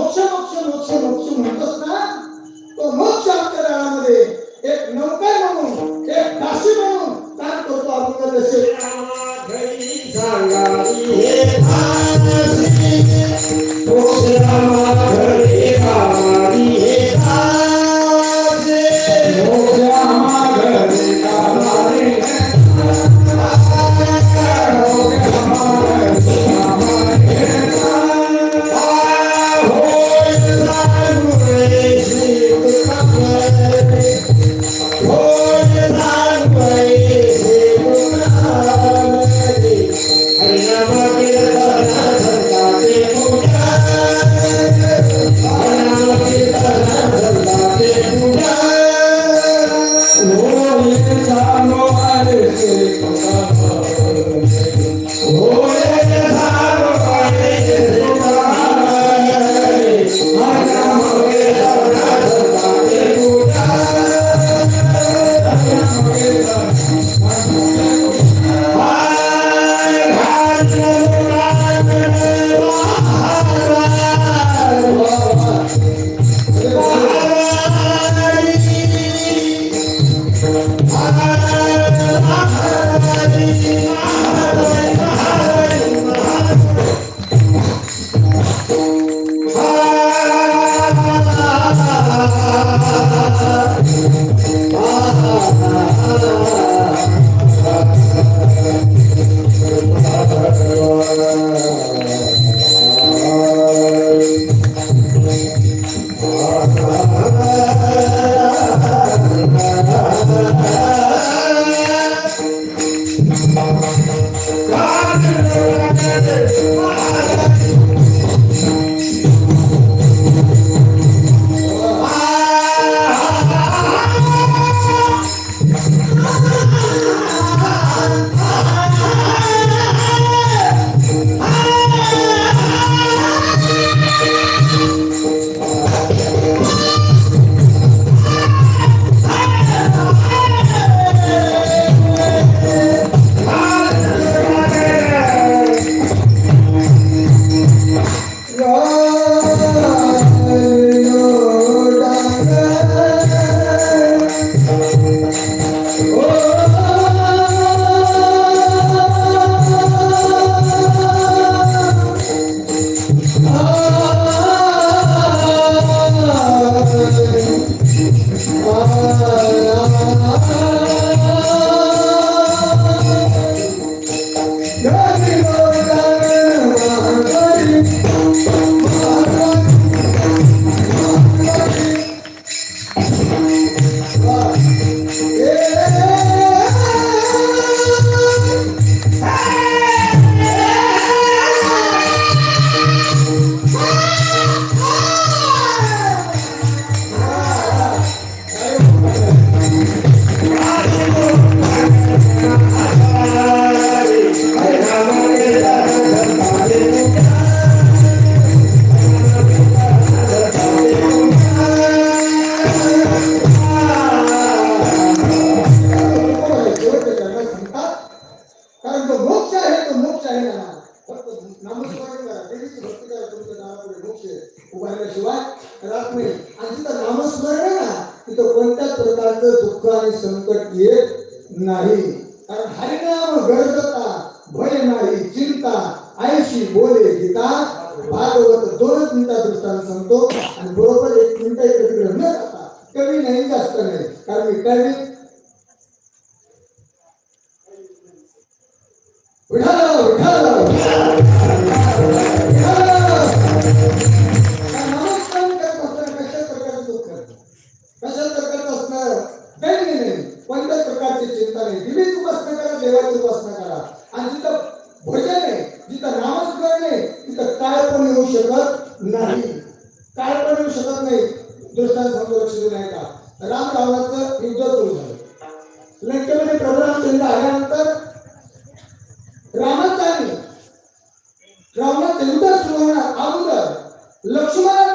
मोक्ष मोक्ष मोक्ष मोक्ष म्हणतोस ना, तो मोक्ष आमच्या काळामध्ये एक नौका म्हणून, एक दासी म्हणून काम करतो. आपण जसे संकट येत नाही. कारण हरिनाम गरजता भय नाही चिंता आयशी बोले गीता भागवत 2 मिनिटात दृष्टांत सांगतो आणि बरोबर 1 मिनिट इकडे तिकडे न जाता कमी नाही जास्त नाही. कारण मी टायमिंग कोणत्याच प्रकारची चिंता नाही. देवीची उपासना करा, देवाची उपासना करा. आणि जिथं भजन आहे, जिथं नामस्मरण आहे, तिथं काळ पण येऊ शकत नाही. काळ पण येऊ शकत नाही. दृष्टांत सांगतो, लक्ष देऊ नाही का? राम रावणाचं युद्ध सुरू झालं. लंकेमध्ये प्रभू रामचंद्र आल्यानंतर रामाचं युद्ध सुरू होणार अगोदर लक्ष्मण